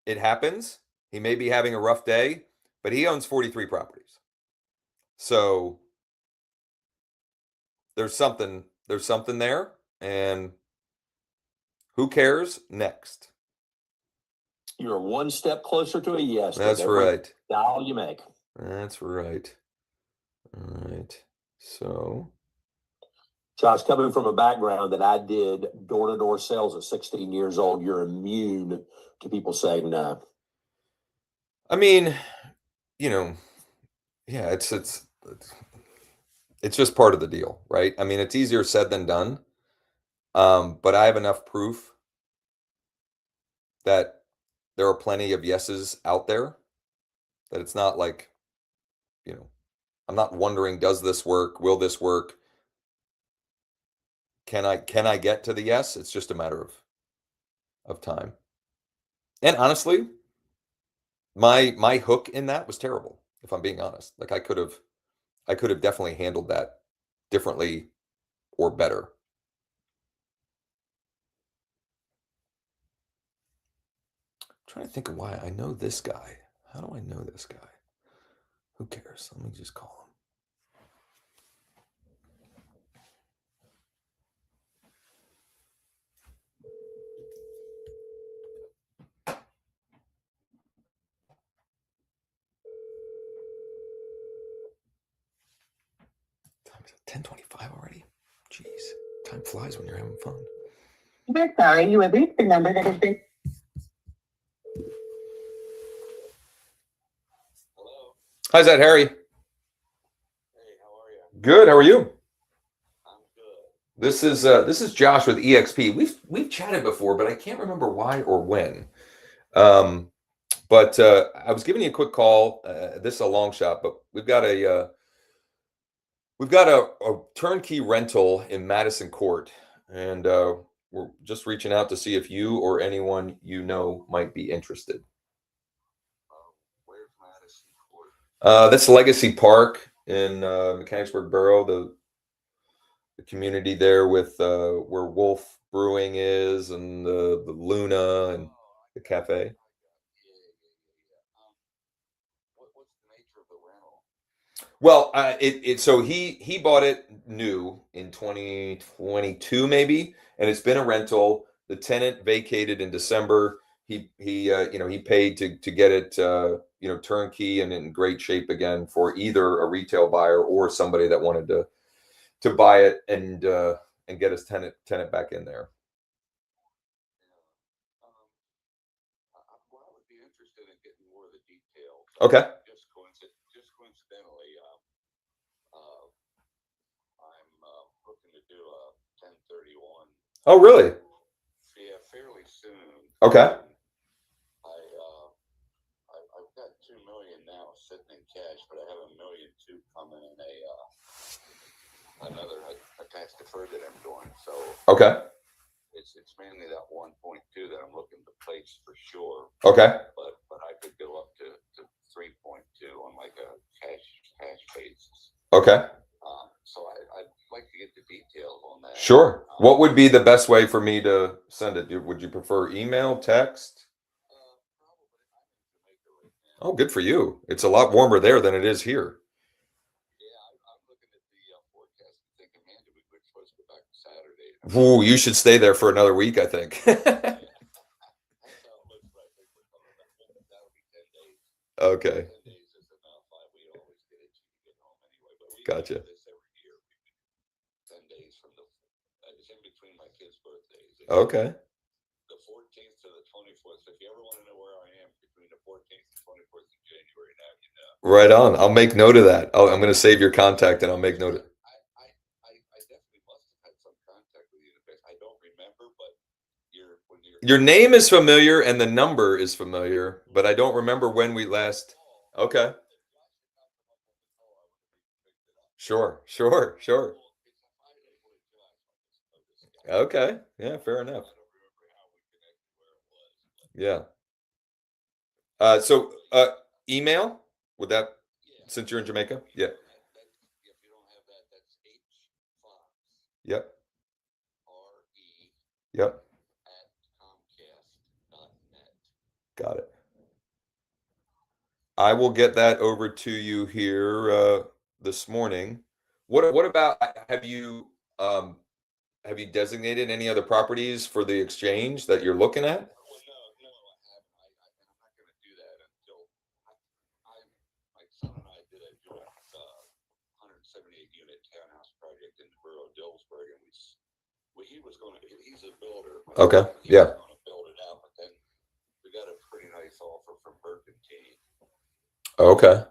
it happens. He may be having a rough day, but he owns 43 properties. So there's something there, and who cares next? You're one step closer to a yes. with That's every right. dial you make. That's right. All right. So Josh, coming from a background that I did door-to-door sales at 16 years old, you're immune to people saying no. I mean, you know, yeah, it's just part of the deal, right? I mean, it's easier said than done. But I have enough proof that there are plenty of yeses out there, that it's not like, I'm not wondering, does this work? Will this work? Can I get to the yes? It's just a matter of time. And honestly, my hook in that was terrible, if I'm being honest. Like I could have definitely handled that differently or better. I'm trying to think of why I know this guy. How do I know this guy? Who cares? Let me just call him. Time is 10:25 already. Jeez, time flies when you're having fun. We're sorry, you have reached the number that has been. Hello. How's that, Harry? Hey, how are you? Good. How are you? I'm good. This is Josh with eXp. We've chatted before, but I can't remember why or when. But I was giving you a quick call. This is a long shot, but we've got a turnkey rental in Madison Court, and we're just reaching out to see if you or anyone you know might be interested. Where's Madison Court? That's Legacy Park in Mechanicsburg Borough, the community there with where Wolf Brewing is, and the Luna and the cafe. What's the nature of the rental? Well, so he bought it new in 2022 maybe, and it's been a rental. The tenant vacated in December. He paid to get it turnkey and in great shape again for either a retail buyer or somebody that wanted to buy it and get his tenant back in there. Well, I would be interested in getting more of the details. Okay. Just coincidentally, I'm looking to do a 1031. Oh, really? Yeah, fairly soon. Okay. I've got 2 million now sitting in cash, but I have $1.2 million coming in another tax deferred that I'm doing. So Okay. it's mainly that 1.2 that I'm looking to place for sure. Okay. But I could go up to 3.2 on like a cash basis. Okay. So I'd like to get the details on that. Sure. What would be the best way for me to send it? Would you prefer email, text? Probably. I'm in Jamaica right now. Oh, good for you. It's a lot warmer there than it is here. Yeah, I'm looking at the forecast and thinking, man, we're supposed to go back Saturday. Ooh, you should stay there for another week, I think. That's how it looks like. I think we're coming back. That'll be 10 days. Okay. 10 days is enough. We always get it to get home anyway. But we Gotcha. do this every year. 10 days from it's in between my kids' birthdays. It's Okay. the 14th to the 24th. So if you ever want to know where I am between the 14th and 24th of January, now you know. Right on. I'll make note of that. I'm going to save your contact and I'll make note of it. I definitely must have had some contact with you in the past. I don't remember, but when you're Your name is familiar and the number is familiar, but I don't remember when we last. Okay. Sure, sure, sure. Okay. Yeah, fair enough. Yeah. So email, would that, since you're in Jamaica? Yeah. Yep. Yep. Got it. I will get that over to you here this morning. What about have you designated any other properties for the exchange that you're looking at? Okay. Yeah. Okay.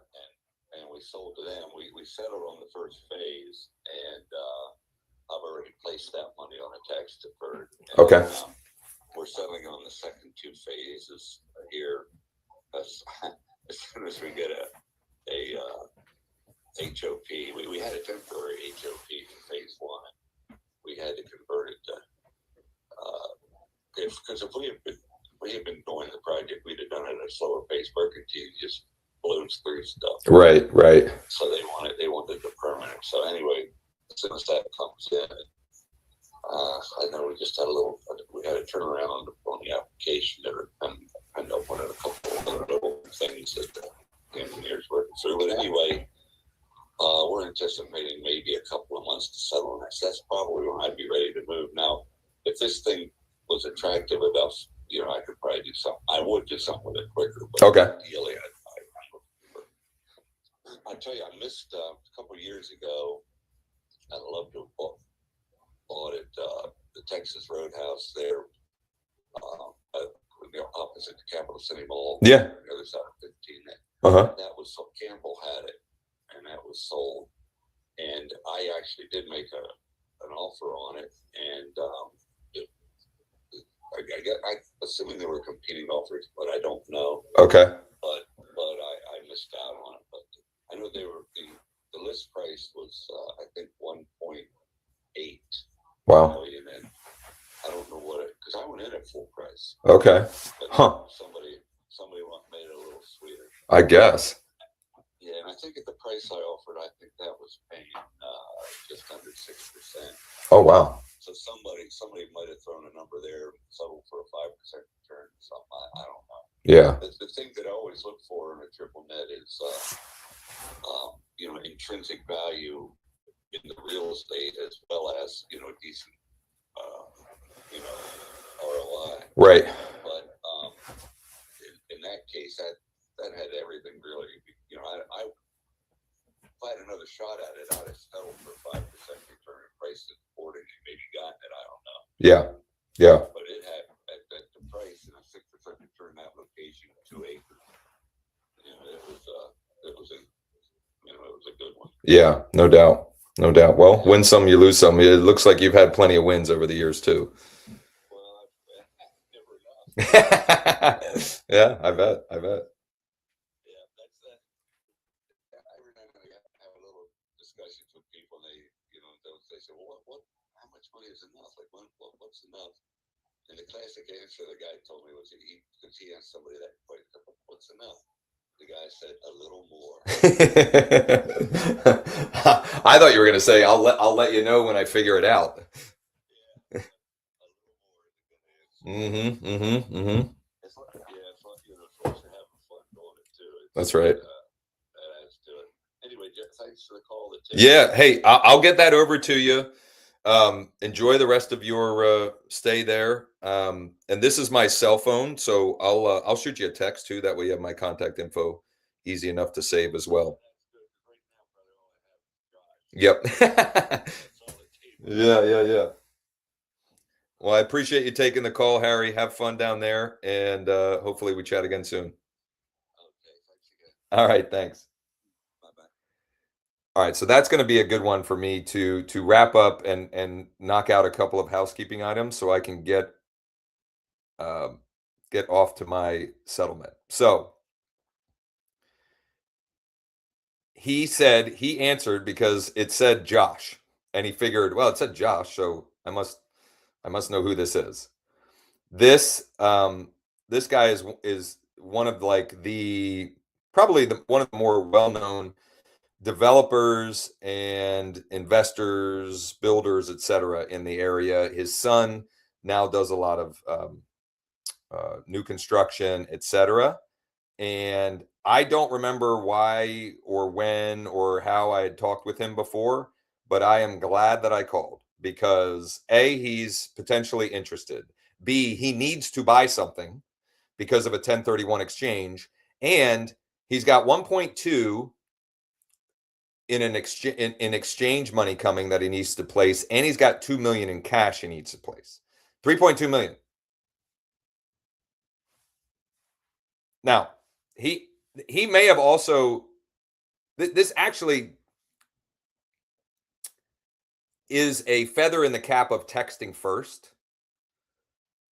Okay. Right, right. Okay. Yeah. Uh-huh. Okay. Wow. Okay. Huh. I guess. Oh, wow. Yeah. Right. Yeah. Yeah. Yeah, no doubt. No doubt. Well, win some, you lose some. It looks like you've had plenty of wins over the years too. Yeah, I bet. I bet. I thought you were going to say I'll let you know when I figure it out. Mm-hmm. Mm-hmm. Mm-hmm. That's right. Yeah. Hey, I'll get that over to you. Enjoy the rest of your stay there. And this is my cell phone, so I'll shoot you a text too. That way you have my contact info, easy enough to save as well. Yep. Yeah, yeah, yeah. Well, I appreciate you taking the call, Harry. Have fun down there, and hopefully we chat again soon. All right, thanks. All right, so that's going to be a good one for me to wrap up and knock out a couple of housekeeping items so I can get get off to my settlement. So he said, he answered because it said Josh, and he figured, well, it said Josh, so I must know who this is. This guy is one of like the probably one of the more well-known developers and investors, builders, etc. in the area. His son now does a lot of new construction, etc. And I don't remember why or when or how I had talked with him before, but I am glad that I called because A, he's potentially interested. B, he needs to buy something because of a 1031 exchange. And he's got 1.2 in an exchange money coming that he needs to place. And he's got 2 million in cash he needs to place. 3.2 million. Now, he may have also, this actually is a feather in the cap of texting first,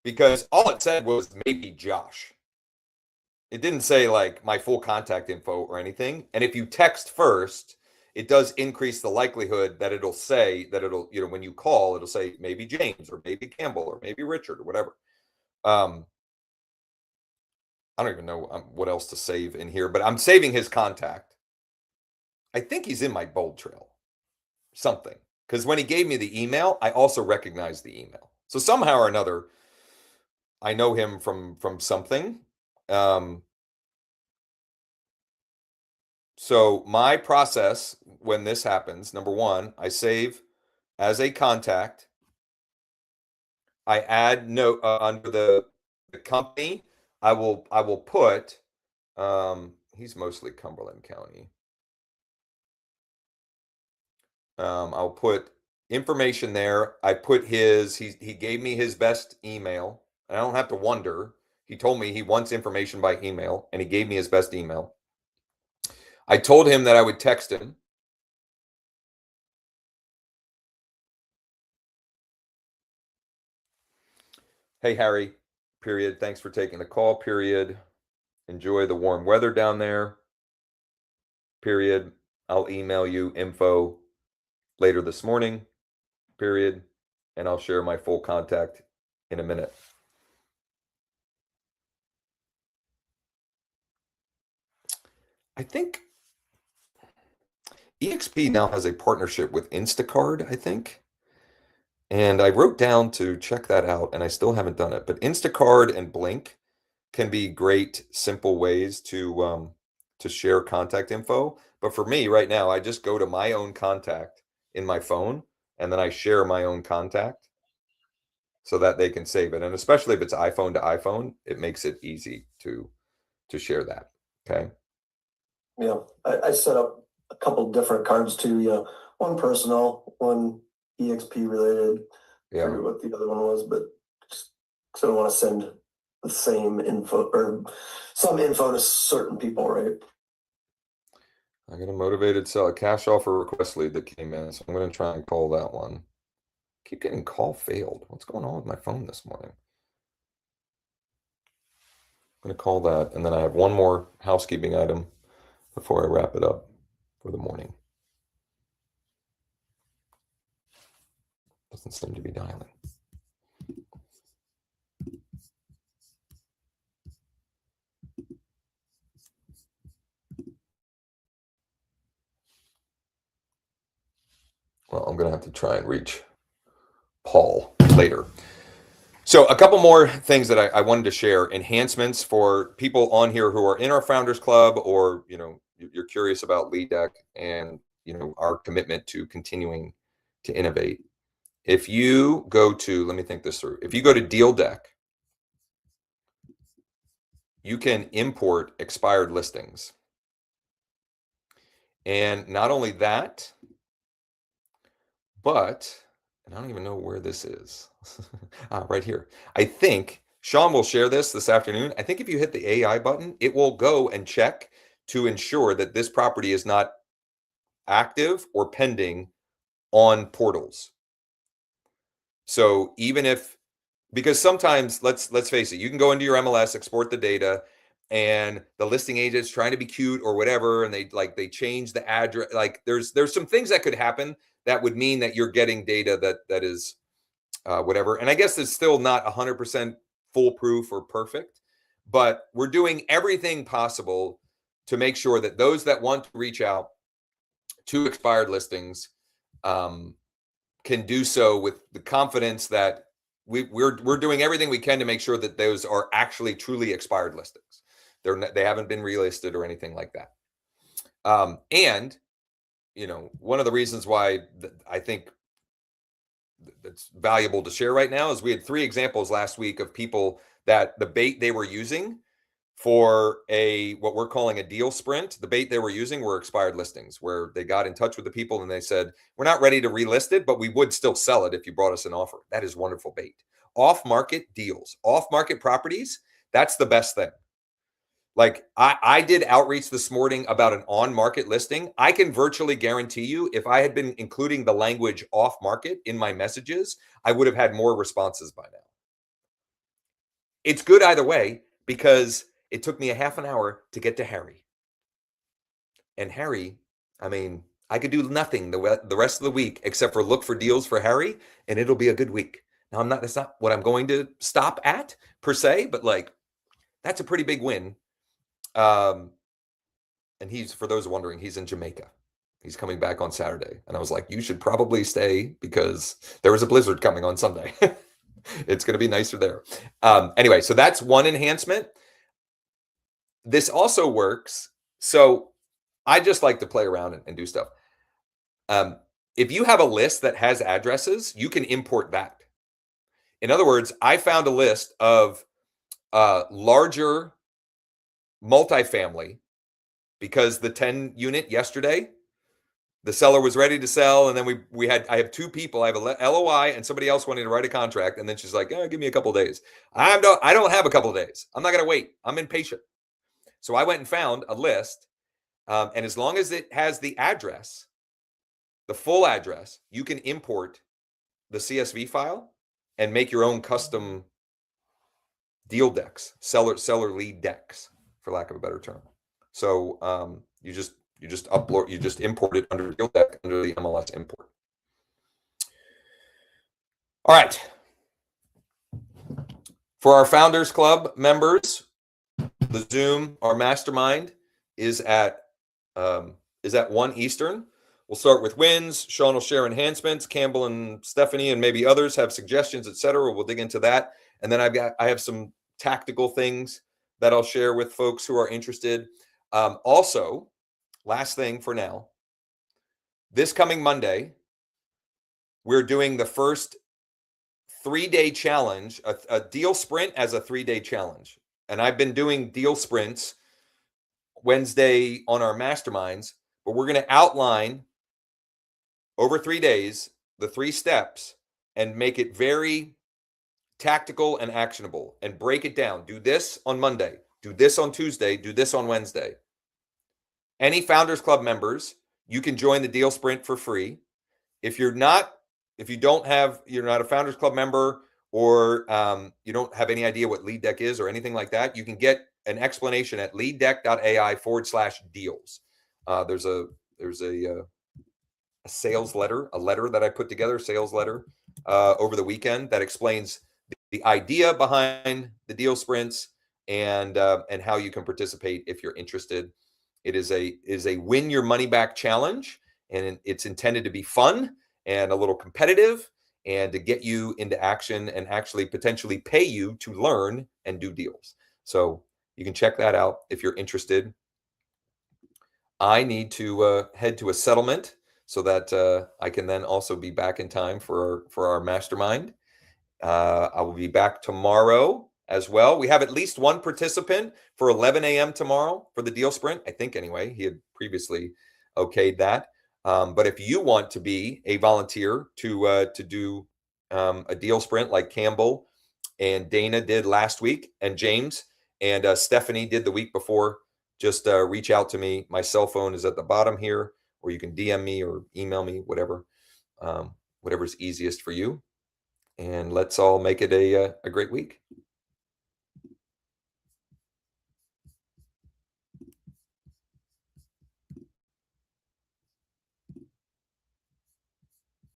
because all it said was maybe Josh. It didn't say like my full contact info or anything. And if you text first, it does increase the likelihood that it'll say that it'll, when you call, it'll say maybe James or maybe Campbell or maybe Richard or whatever. I don't even know what else to save in here, but I'm saving his contact. I think he's in my bold trail, something. Because when he gave me the email, I also recognized the email. So somehow or another, I know him from something. So my process when this happens, number one, I save as a contact. I add note under the company. I will put. He's mostly Cumberland County. I'll put information there. I put he gave me his best email. I don't have to wonder. He told me he wants information by email, and he gave me his best email. I told him that I would text him. Hey, Harry, period. Thanks for taking the call, period. Enjoy the warm weather down there, period. I'll email you info later this morning, period. And I'll share my full contact in a minute. I think EXP now has a partnership with Instacart, I think. And I wrote down to check that out, and I still haven't done it. But Instacart and Blink can be great, simple ways to share contact info. But for me right now, I just go to my own contact in my phone, and then I share my own contact so that they can save it. And especially if it's iPhone to iPhone, it makes it easy to share that. Okay. Yeah, I set up a couple different cards too. One personal, one EXP related. I forget what the other one was, but just because I don't want to send the same info or some info to certain people, right? I got a motivated seller cash offer request lead that came in, so I'm going to try and call that one. Keep getting call failed. What's going on with my phone this morning? I'm going to call that, and then I have one more housekeeping item before I wrap it up for the morning. Doesn't seem to be dialing. Well, I'm going to have to try and reach Paul later. So a couple more things that I wanted to share, enhancements for people on here who are in our Founders Club, or, you're curious about Lead Deck and, our commitment to continuing to innovate. If you go to, let me think this through. If you go to Deal Deck, you can import expired listings. And not only that, but, and I don't even know where this is. Right here. I think Sean will share this afternoon. I think if you hit the AI button, it will go and check to ensure that this property is not active or pending on portals. So even if because sometimes let's face it, you can go into your MLS, export the data, and the listing agent's trying to be cute or whatever, and they change the address. Like there's some things that could happen that would mean that you're getting data that is whatever. And I guess it's still not 100% foolproof or perfect, but we're doing everything possible to make sure that those that want to reach out to expired listings can do so with the confidence that we're doing everything we can to make sure that those are actually truly expired listings. They haven't been relisted or anything like that. And one of the reasons why I think that's valuable to share right now is we had 3 examples last week of people that the bait they were using for what we're calling a deal sprint, the bait they were using were expired listings, where they got in touch with the people and they said, we're not ready to relist it, but we would still sell it if you brought us an offer. That is wonderful bait. Off-market deals, off-market properties, that's the best thing. Like I did outreach this morning about an on-market listing. I can virtually guarantee you, if I had been including the language off-market in my messages, I would have had more responses by now. It's good either way, because it took me a half an hour to get to Harry. And Harry, I mean, I could do nothing the rest of the week except for look for deals for Harry, and it'll be a good week. Now, that's not what I'm going to stop at per se, but like, that's a pretty big win. And for those wondering, he's in Jamaica. He's coming back on Saturday. And I was like, you should probably stay because there was a blizzard coming on Sunday. It's going to be nicer there. Anyway, so that's one enhancement. This also works. So I just like to play around and do stuff. If you have a list that has addresses, you can import that. In other words, I found a list of larger multifamily, because the 10 unit yesterday, the seller was ready to sell. And then I have 2 people. I have a LOI and somebody else wanting to write a contract. And then she's like, give me a couple of days. I don't have a couple of days. I'm not going to wait. I'm impatient. So I went and found a list. And as long as it has the address, the full address, you can import the CSV file and make your own custom deal decks, seller lead decks, for lack of a better term. So you just import it under deal deck under the MLS import. All right. For our Founders Club members, the Zoom, our mastermind is at 1 Eastern. We'll start with wins. Sean will share enhancements. Campbell and Stephanie and maybe others have suggestions, etc. We'll dig into that. And then I have some tactical things that I'll share with folks who are interested. Also, last thing for now, this coming Monday, we're doing the first 3-day challenge, a deal sprint as a 3-day challenge. And I've been doing deal sprints Wednesday on our masterminds, but we're going to outline over 3 days the 3 steps and make it very tactical and actionable and break it down. Do this on Monday, do this on Tuesday, do this on Wednesday. Any Founders Club members, you can join the deal sprint for free. If you're not a Founders Club member, or you don't have any idea what Lead Deck is or anything like that, you can get an explanation at leaddeck.ai/deals. There's a sales letter, a letter that I put together, sales letter over the weekend that explains the idea behind the deal sprints and how you can participate if you're interested. It is a win your money back challenge, and it's intended to be fun and a little competitive and to get you into action and actually potentially pay you to learn and do deals. So you can check that out if you're interested. I need to head to a settlement so that I can then also be back in time for our mastermind. I will be back tomorrow as well. We have at least one participant for 11 a.m. tomorrow for the deal sprint. I think anyway, he had previously okayed that. But if you want to be a volunteer to do a deal sprint like Campbell and Dana did last week, and James and Stephanie did the week before, just reach out to me. My cell phone is at the bottom here, or you can DM me or email me, whatever's easiest for you. and let's all make it a great week.